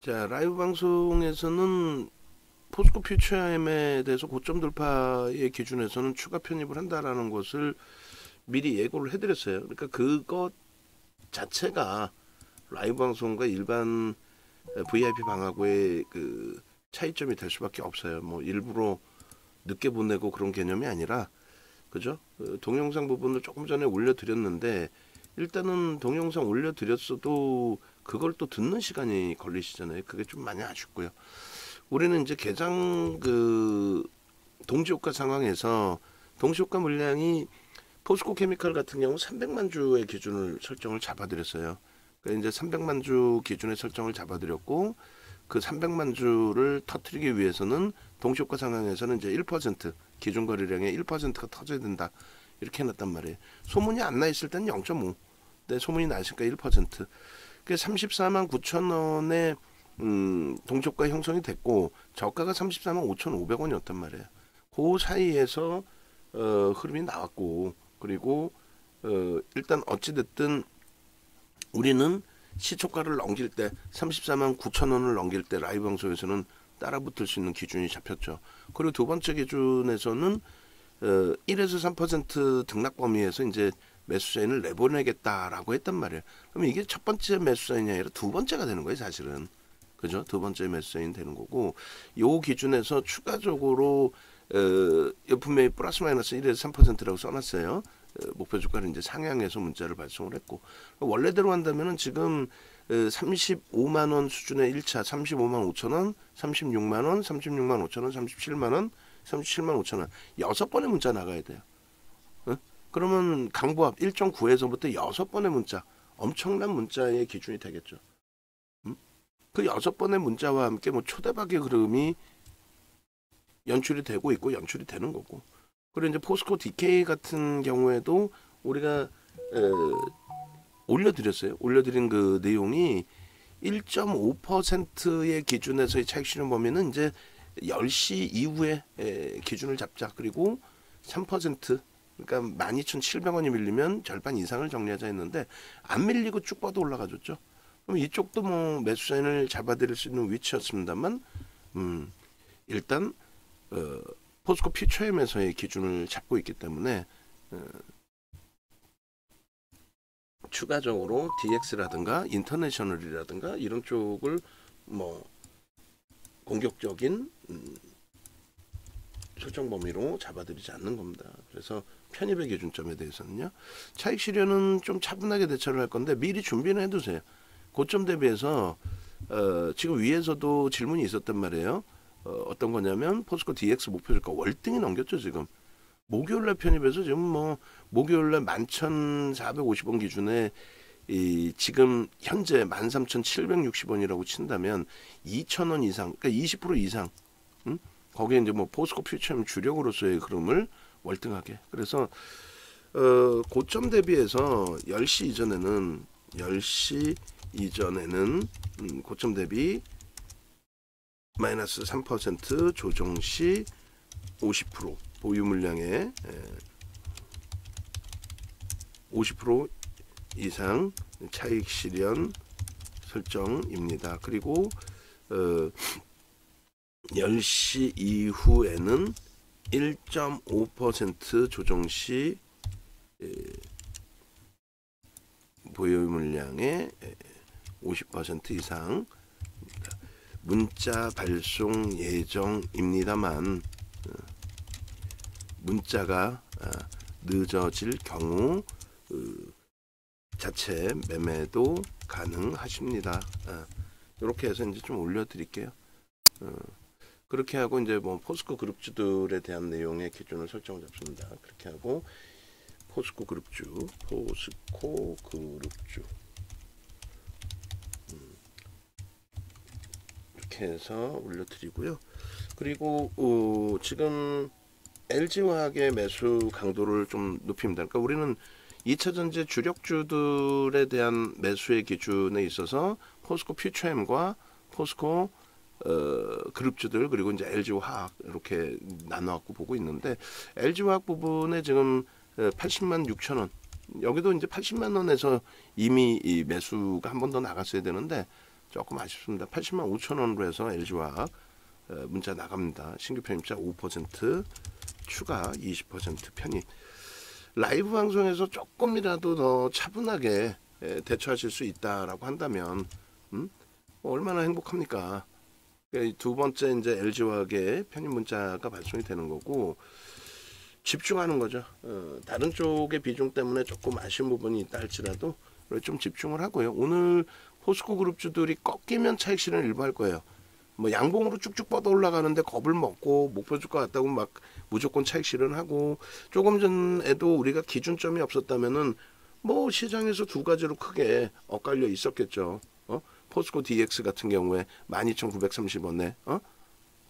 자, 라이브 방송에서는 포스코 퓨처엠에 대해서 고점 돌파의 기준에서는 추가 편입을 한다라는 것을 미리 예고를 해드렸어요. 그러니까 그것 자체가 라이브 방송과 일반 VIP 방하고의 그 차이점이 될 수밖에 없어요. 뭐 일부러 늦게 보내고 그런 개념이 아니라, 그죠? 동영상 부분을 조금 전에 올려드렸는데, 일단은 동영상 올려드렸어도 그걸 또 듣는 시간이 걸리시잖아요. 그게 좀 많이 아쉽고요. 우리는 이제 개장 동시효과 상황에서 동시효과 물량이 포스코 케미칼 같은 경우 300만 주의 기준을 설정을 잡아드렸어요. 그러니까 이제 300만 주 기준의 설정을 잡아드렸고, 그 300만 주를 터트리기 위해서는 동시효과 상황에서는 이제 1% 기준 거래량의 1%가 터져야 된다, 이렇게 해놨단 말이에요. 소문이 안 나 있을 때는 0.5, 근데 소문이 나니까 1%. 그게 34만 9천 원에 동시효과 형성이 됐고, 저가가 34만 5,500원이었단 말이에요. 그 사이에서 흐름이 나왔고, 그리고 일단 어찌됐든 우리는 시초가를 넘길 때 34만 9천 원을 넘길 때 라이브 방송에서는 따라붙을 수 있는 기준이 잡혔죠. 그리고 두 번째 기준에서는 1에서 3% 등락 범위에서 이제 매수 사인을 내보내겠다라고 했단 말이에요. 그럼 이게 첫 번째 매수 사인이 아니라 두 번째가 되는 거예요, 사실은. 그죠? 두 번째 매수 사인 되는 거고, 요 기준에서 추가적으로 분명히 플러스 마이너스 1에서 3%라고 써놨어요. 목표 주가를 이제 상향해서 문자를 발송을 했고, 원래대로 한다면은 지금 35만 원 수준의 1차 35만 5천 원, 36만 원, 36만 5천 원, 37만 원, 37만 5천 원, 6번의 문자 나가야 돼요. 어? 그러면 강보합 1.9에서부터 6번의 문자, 엄청난 문자의 기준이 되겠죠. 그 6번의 문자와 함께 뭐 초대박의 흐름이 연출이 되고 있고 연출이 되는 거고, 그리고 이제 포스코 DK 같은 경우에도 우리가 올려드렸어요. 올려드린 그 내용이 1.5%의 기준에서의 차익 실현 범위는 이제 10시 이후에 기준을 잡자. 그리고 3%, 그러니까 12,700원이 밀리면 절반 이상을 정리하자 했는데, 안 밀리고 쭉 뻗어 올라가줬죠. 그럼 이쪽도 뭐 매수 사인을 잡아드릴 수 있는 위치였습니다만, 일단 포스코 퓨처엠에서의 기준을 잡고 있기 때문에 추가적으로 DX라든가 인터내셔널이라든가 이런 쪽을 뭐 공격적인 설정 범위로 잡아들이지 않는 겁니다. 그래서 편입의 기준점에 대해서는요, 차익 실현은 좀 차분하게 대처를 할 건데 미리 준비는 해두세요. 고점 대비해서 지금 위에서도 질문이 있었단 말이에요. 어떤 거냐면 포스코 DX 목표 주가 월등히 넘겼죠. 지금 목요일날 편입해서 지금 뭐 목요일날 11,450원 기준에 지금 현재 13,760원이라고 친다면 2,000원 이상, 그러니까 20% 이상, 거기에 이제 뭐 포스코 퓨처엠 주력으로서의 흐름을 월등하게. 그래서 고점 대비해서 10시 이전에는 고점 대비 마이너스 3% 조정 시 50% 보유 물량의 50% 이상 차익 실현 설정입니다. 그리고 10시 이후에는 1.5% 조정 시 보유 물량의 50% 이상 문자 발송 예정입니다만, 문자가 늦어질 경우 자체 매매도 가능하십니다. 이렇게 해서 이제 좀 올려드릴게요. 그렇게 하고 이제 뭐 포스코 그룹주들에 대한 내용의 기준을 설정 잡습니다. 그렇게 하고 포스코 그룹주 이렇게 해서 올려드리고요. 그리고 지금 LG화학의 매수 강도를 좀 높입니다. 그러니까 우리는 2차전지 주력주들에 대한 매수의 기준에 있어서 포스코 퓨처엠과 포스코 그룹주들, 그리고 이제 LG화학 이렇게 나눠갖고 보고 있는데, LG화학 부분에 지금 80만 6천 원, 여기도 이제 80만 원에서 이미 이 매수가 한 번 더 나갔어야 되는데 조금 아쉽습니다. 80만 5천 원으로 해서 LG화학 문자 나갑니다. 신규 편입자 5%, 추가 20% 편입. 라이브 방송에서 조금이라도 더 차분하게 대처하실 수 있다라고 한다면 얼마나 행복합니까? 두 번째 이제 LG화학의 편입 문자가 발송이 되는 거고, 집중하는 거죠. 다른 쪽의 비중 때문에 조금 아쉬운 부분이 있다 할지라도 좀 집중을 하고요. 오늘 포스코 그룹주들이 꺾이면 차익 실현 일부 할 거예요. 뭐 양봉으로 쭉쭉 뻗어 올라가는데 겁을 먹고 목표 주가 같다고 막 무조건 차익 실현하고, 조금 전에도 우리가 기준점이 없었다면은 뭐 시장에서 두 가지로 크게 엇갈려 있었겠죠. 포스코 DX 같은 경우에 12,930원에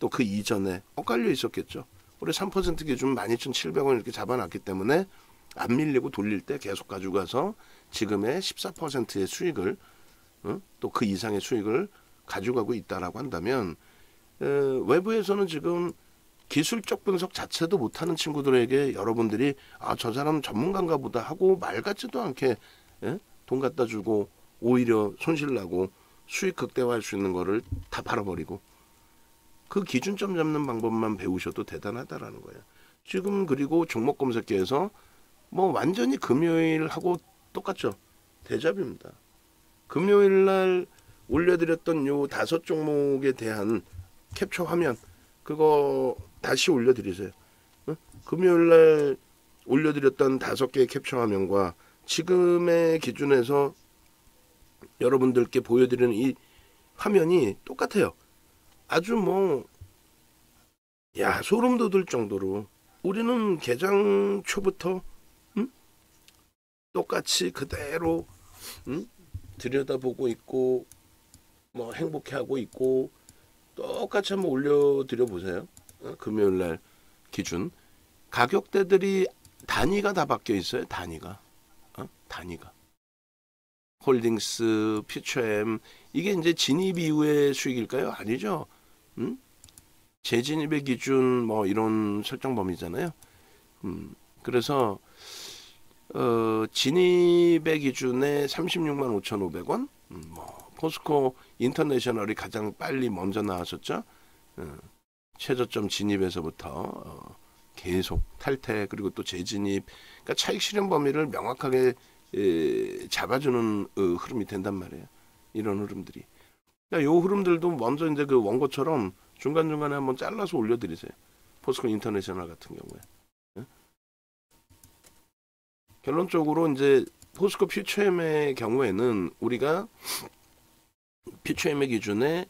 또 그 이전에 엇갈려 있었겠죠. 올해 3% 기준 12,700원 이렇게 잡아놨기 때문에 안 밀리고 돌릴 때 계속 가져가서 지금의 14%의 수익을 또 그 이상의 수익을 가져가고 있다라고 한다면, 외부에서는 지금 기술적 분석 자체도 못하는 친구들에게 여러분들이 저 사람 전문가인가 보다 하고 말 같지도 않게 돈 갖다 주고 오히려 손실나고 수익 극대화할 수 있는 거를 다 팔아버리고, 그 기준점 잡는 방법만 배우셔도 대단하다라는 거예요. 지금 그리고 종목 검색기에서 뭐 완전히 금요일하고 똑같죠. 대잡입니다. 금요일 날 올려드렸던 요 5종목에 대한 캡처 화면 그거 다시 올려드리세요. 금요일 날 올려드렸던 5개의 캡처 화면과 지금의 기준에서 여러분들께 보여드리는 이 화면이 똑같아요. 아주 뭐 소름 돋을 정도로 우리는 개장 초부터 똑같이 그대로 들여다보고 있고 뭐 행복해하고 있고, 똑같이 한번 올려드려 보세요. 금요일날 기준 가격대들이 단위가 다 바뀌어 있어요. 단위가 홀딩스, 퓨처엠, 이게 이제 진입 이후의 수익일까요? 아니죠. 재진입의 기준 뭐 이런 설정 범위잖아요. 그래서 진입의 기준에 36만 5,500원, 뭐 포스코 인터내셔널이 가장 빨리 먼저 나왔었죠. 최저점 진입에서부터 계속 탈퇴, 그리고 또 재진입, 그러니까 차익 실현 범위를 명확하게 잡아주는 흐름이 된단 말이에요. 이런 흐름들이. 그러니까 요 흐름들도 먼저 이제 그 원고처럼 중간중간에 한번 잘라서 올려드리세요. 포스코 인터내셔널 같은 경우에. 결론적으로 이제 포스코 퓨처엠의 경우에는 우리가 퓨처엠의 기준에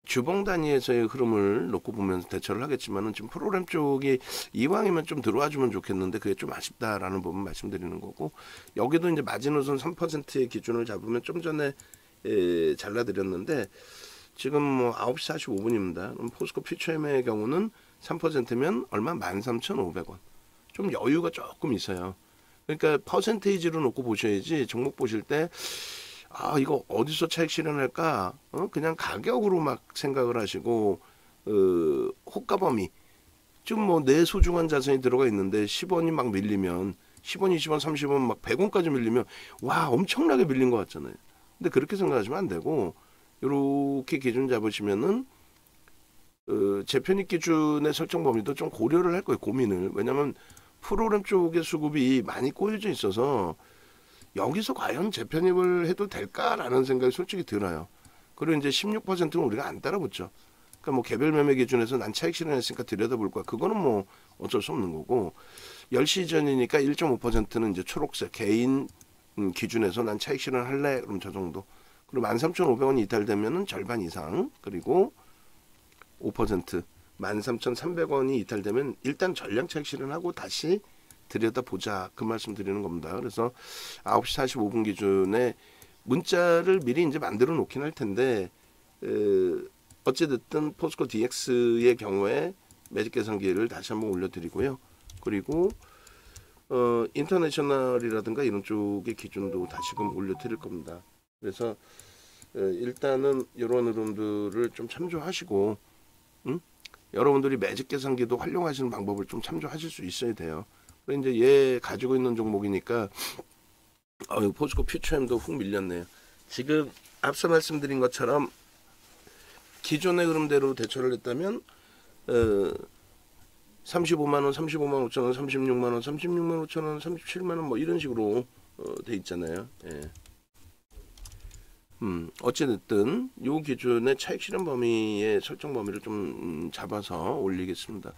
주봉 단위에서의 흐름을 놓고 보면서 대처를 하겠지만은 지금 프로그램 쪽이 이왕이면 좀 들어와주면 좋겠는데 그게 좀 아쉽다라는 부분 말씀드리는 거고, 여기도 이제 마지노선 3%의 기준을 잡으면 좀 전에 잘라드렸는데 지금 뭐 9시 45분입니다. 그럼 포스코 퓨처엠의 경우는 3%면 얼마? 13,500원. 좀 여유가 조금 있어요. 그러니까 퍼센테이지로 놓고 보셔야지 종목 보실 때 이거 어디서 차익 실현할까? 그냥 가격으로 막 생각을 하시고 호가 범위 지금 뭐 내 소중한 자산이 들어가 있는데 10원이 막 밀리면 10원, 20원, 30원 막 100원까지 밀리면 와 엄청나게 밀린 것 같잖아요. 근데 그렇게 생각하시면 안 되고 이렇게 기준 잡으시면은 재편입 기준의 설정 범위도 좀 고려를 할 거예요. 고민을. 왜냐하면 프로그램 쪽의 수급이 많이 꼬여져 있어서 여기서 과연 재편입을 해도 될까라는 생각이 솔직히 들어요. 그리고 이제 16%는 우리가 안 따라붙죠. 그러니까 뭐 개별 매매 기준에서 난 차익 실현했으니까 들여다볼 거야. 그거는 뭐 어쩔 수 없는 거고, 10시 전이니까 1.5%는 이제 초록색 개인 기준에서 난 차익 실현할래. 그럼 저 정도. 그리고 13,500원이 이탈되면은 절반 이상, 그리고 5% 13,300원이 이탈되면 일단 전량 차익 실현하고 다시 들여다보자, 그 말씀 드리는 겁니다. 그래서 9시 45분 기준에 문자를 미리 이제 만들어 놓긴 할 텐데 어찌됐든 포스코 DX의 경우에 매직 계산기를 다시 한번 올려드리고요. 그리고 인터내셔널이라든가 이런 쪽의 기준도 다시금 올려드릴 겁니다. 그래서 일단은 이런 흐름들을 좀 참조하시고 여러분들이 매직 계산기도 활용하시는 방법을 좀 참조하실 수 있어야 돼요. 이제 얘 가지고 있는 종목이니까 포스코 퓨처엠도 훅 밀렸네요. 지금 앞서 말씀드린 것처럼 기존의 흐름대로 대처를 했다면 35만원, 35만 5천원, 36만원, 36만 5천원, 37만원 뭐 이런 식으로 돼 있잖아요. 예. 어찌됐든 요 기준의 차익 실현 범위의 설정 범위를 좀 잡아서 올리겠습니다.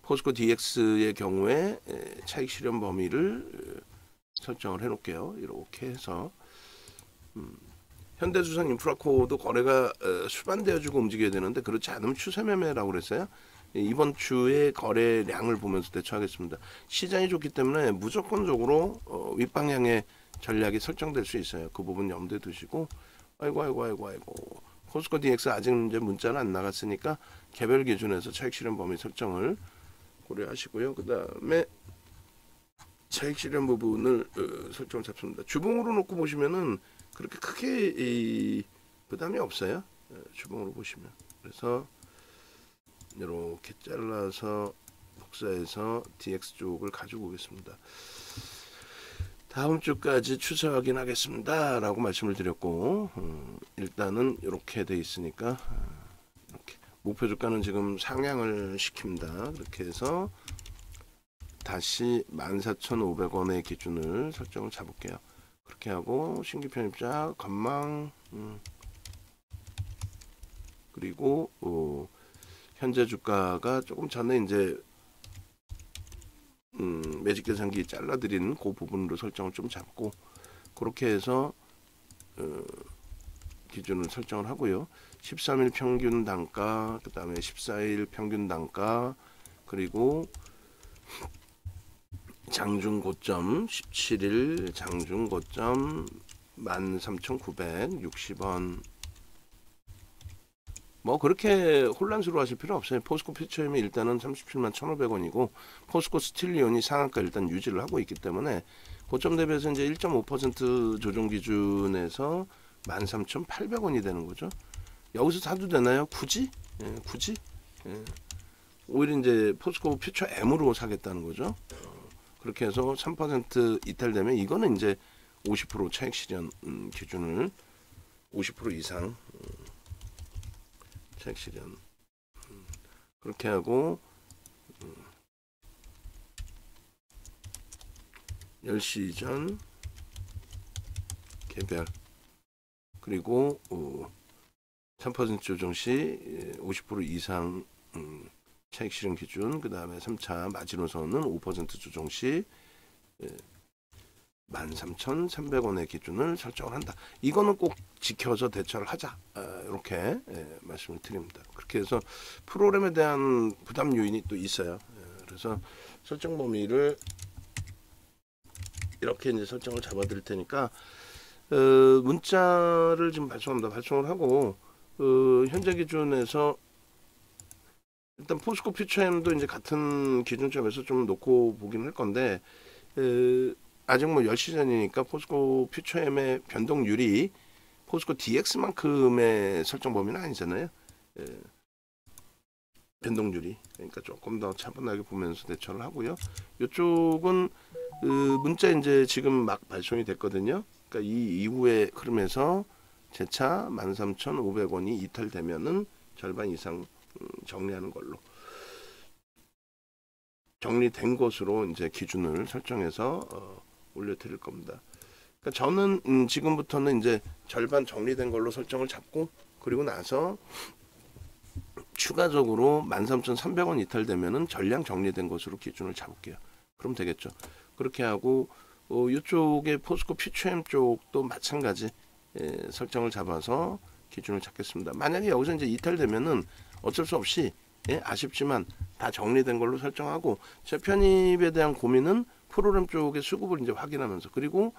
포스코 DX의 경우에 차익 실현 범위를 설정을 해 놓을게요. 이렇게 해서 현대수산 인프라코도 거래가 수반되어지고 움직여야 되는데 그렇지 않으면 추세 매매라고 그랬어요. 이번 주에 거래량을 보면서 대처하겠습니다. 시장이 좋기 때문에 무조건적으로 윗방향의 전략이 설정될 수 있어요. 그 부분 염두에 두시고 아이고 포스코 DX 아직 이제 문자는 안 나갔으니까 개별 기준에서 차익 실현 범위 설정을 고려하시고요. 그 다음에 차익 실현 부분을 설정 잡습니다. 주봉으로 놓고 보시면은 그렇게 크게 부담이 없어요. 주봉으로 보시면. 그래서 이렇게 잘라서 복사해서 DX 쪽을 가지고 오겠습니다. 다음 주까지 추세 확인하겠습니다 라고 말씀을 드렸고 일단은 이렇게 돼 있으니까 이렇게 목표 주가는 지금 상향을 시킵니다. 그렇게 해서 다시 14,500원의 기준을 설정을 잡을게요. 그렇게 하고 신규 편입자 건망 그리고 현재 주가가 조금 전에 이제 매직 계산기 잘라드린 그 부분으로 설정을 좀 잡고 그렇게 해서 기준을 설정을 하고요. 13일 평균 단가, 그 다음에 14일 평균 단가, 그리고 장중 고점 17일 장중 고점 13,960원. 뭐 그렇게 혼란스러워 하실 필요 없어요. 포스코 퓨처엠이 일단은 37만 1,500원이고 포스코 스틸리온이 상한가 일단 유지를 하고 있기 때문에 고점 대비해서 이제 1.5% 조정 기준에서 13,800원이 되는 거죠. 여기서 사도 되나요? 굳이? 굳이? 오히려 이제 포스코 퓨처 M으로 사겠다는 거죠. 그렇게 해서 3% 이탈되면 이거는 이제 50% 차익 실현 기준을 50% 이상 차익 실현 그렇게 하고 10시 전 개별 그리고 3% 조정 시 50% 이상 차익 실현 기준, 그 다음에 3차 마지노선은 5% 조정 시 13,300원의 기준을 설정을 한다. 이거는 꼭 지켜서 대처를 하자. 이렇게 말씀을 드립니다. 그렇게 해서 프로그램에 대한 부담 요인이 또 있어요. 그래서 설정 범위를 이렇게 이제 설정을 잡아 드릴 테니까 문자를 지금 발송합니다. 발송을 하고 현재 기준에서 일단 포스코 퓨처엠도 이제 같은 기준점에서 좀 놓고 보긴 할 건데 아직 뭐 10시 전이니까 포스코 퓨처엠의 변동률이 포스코 DX만큼의 설정 범위는 아니잖아요. 변동률이. 그러니까 조금 더 차분하게 보면서 대처를 하고요. 이쪽은 문자 이제 지금 막 발송이 됐거든요. 그러니까 이 이후에 흐름에서 재차 13,500원이 이탈되면은 절반 이상 정리하는 걸로 정리된 것으로 이제 기준을 설정해서 올려드릴 겁니다. 그러니까 저는 지금부터는 이제 절반 정리된 걸로 설정을 잡고 그리고 나서 추가적으로 13,300원 이탈되면은 전량 정리된 것으로 기준을 잡을게요. 그럼 되겠죠. 그렇게 하고 이쪽에 포스코 퓨처엠 쪽도 마찬가지 설정을 잡아서 기준을 잡겠습니다. 만약에 여기서 이제 이탈되면은 어쩔 수 없이 아쉽지만 다 정리된 걸로 설정하고 재편입에 대한 고민은 프로그램 쪽의 수급을 이제 확인하면서 그리고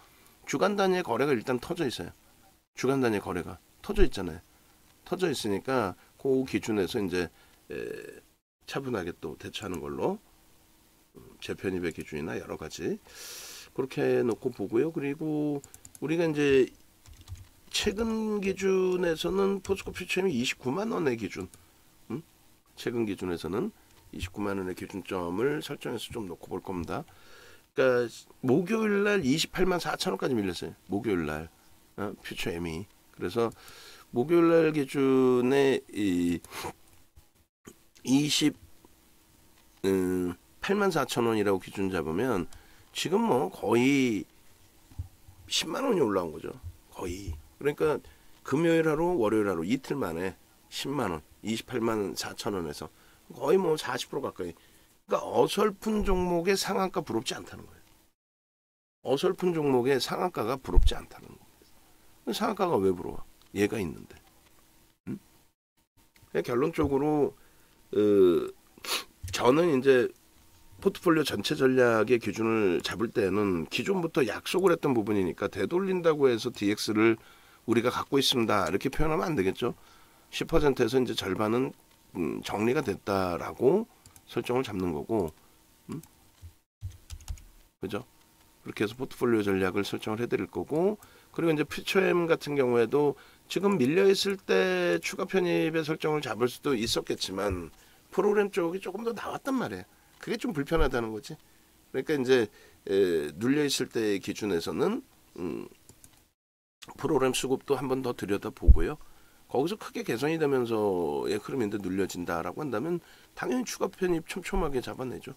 주간 단위의 거래가 일단 터져 있어요. 주간 단위의 거래가 터져 있잖아요. 터져 있으니까 그 기준에서 이제 차분하게 또 대처하는 걸로 재편입의 기준이나 여러 가지 그렇게 놓고 보고요. 그리고 우리가 이제 최근 기준에서는 포스코 퓨처엠이 29만 원의 기준, 최근 기준에서는 29만 원의 기준점을 설정해서 좀 놓고 볼 겁니다. 그러니까 목요일 날 28만 4천 원까지 밀렸어요. 목요일 날 퓨처 M이. 그래서 목요일 날 기준에 이 28만 4천 원이라고 기준 잡으면 지금 뭐 거의 10만 원이 올라온 거죠. 거의. 그러니까 금요일 하루, 월요일 하루 이틀 만에 10만 원, 28만 4천 원에서 거의 뭐 40% 가까이. 그러니까 어설픈 종목의 상한가 부럽지 않다는 거예요. 어설픈 종목의 상한가가 부럽지 않다는 거예요. 상한가가 왜 부러워? 얘가 있는데. 응? 결론적으로 저는 이제 포트폴리오 전체 전략의 기준을 잡을 때는 기존부터 약속을 했던 부분이니까 되돌린다고 해서 DX를 우리가 갖고 있습니다. 이렇게 표현하면 안 되겠죠. 10%에서 이제 절반은 정리가 됐다라고 설정을 잡는 거고, 그죠? 그렇게 해서 포트폴리오 전략을 설정을 해드릴 거고, 그리고 이제 퓨처엠 같은 경우에도 지금 밀려 있을 때 추가 편입의 설정을 잡을 수도 있었겠지만 프로그램 쪽이 조금 더 나왔단 말이에요. 그게 좀 불편하다는 거지. 그러니까 이제 눌려 있을 때 기준에서는 프로그램 수급도 한 번 더 들여다 보고요. 거기서 크게 개선이 되면서의 흐름인데 눌려진다라고 한다면 당연히 추가 편입 촘촘하게 잡아내죠.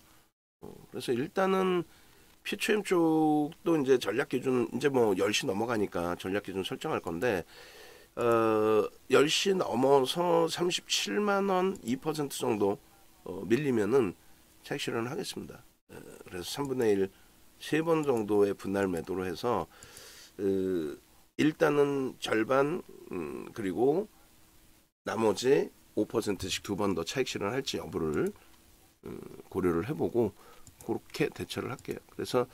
그래서 일단은 퓨처엠 쪽도 이제 전략 기준 이제 뭐 10시 넘어가니까 전략 기준 설정할 건데 10시 넘어서 37만 원 2% 정도 밀리면은 차익 실현을 하겠습니다. 그래서 3분의 1 3번 정도의 분할 매도로 해서 일단은 절반 그리고 나머지 5%씩 두 번 더 차익 실현할지 여부를 고려를 해보고 그렇게 대처를 할게요. 그래서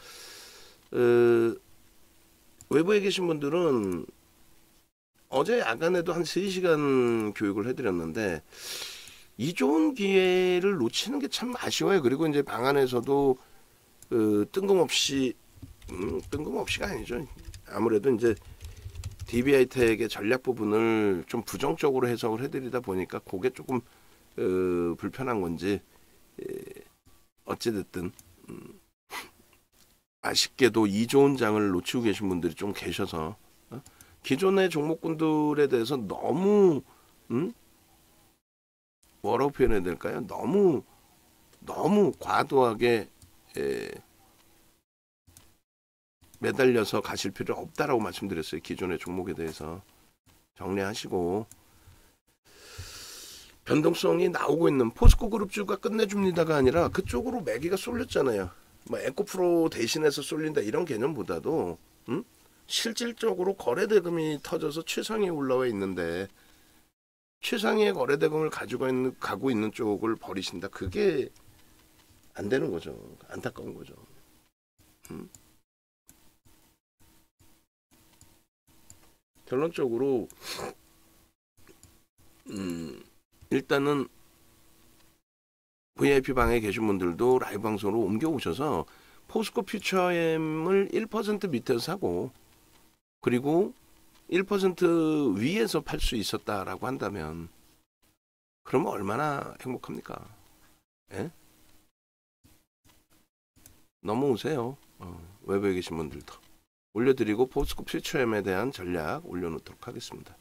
외부에 계신 분들은 어제 야간에도 한 3시간 교육을 해드렸는데 이 좋은 기회를 놓치는 게 참 아쉬워요. 그리고 이제 방 안에서도 뜬금없이가 아니죠. 아무래도 이제 DBI텍의 전략 부분을 좀 부정적으로 해석을 해드리다 보니까 그게 조금 불편한 건지 어찌됐든 아쉽게도 이 좋은 장을 놓치고 계신 분들이 좀 계셔서 기존의 종목군들에 대해서 너무 뭐라고 표현해야 될까요? 너무 과도하게 매달려서 가실 필요 없다라고 말씀드렸어요. 기존의 종목에 대해서 정리하시고 변동성이 나오고 있는 포스코 그룹주가 끝내줍니다가 아니라 그쪽으로 매기가 쏠렸잖아요. 뭐 에코프로 대신해서 쏠린다 이런 개념보다도 실질적으로 거래대금이 터져서 최상위에 올라와 있는데 최상위의 거래대금을 가고 있는 쪽을 버리신다. 그게 안 되는 거죠. 안타까운 거죠. 결론적으로 일단은 VIP 방에 계신 분들도 라이브 방송으로 옮겨오셔서 포스코 퓨처엠을 1% 밑에서 사고 그리고 1% 위에서 팔 수 있었다라고 한다면 그러면 얼마나 행복합니까? 예? 넘어오세요. 외부에 계신 분들도 올려드리고 포스코 퓨처엠에 대한 전략 올려놓도록 하겠습니다.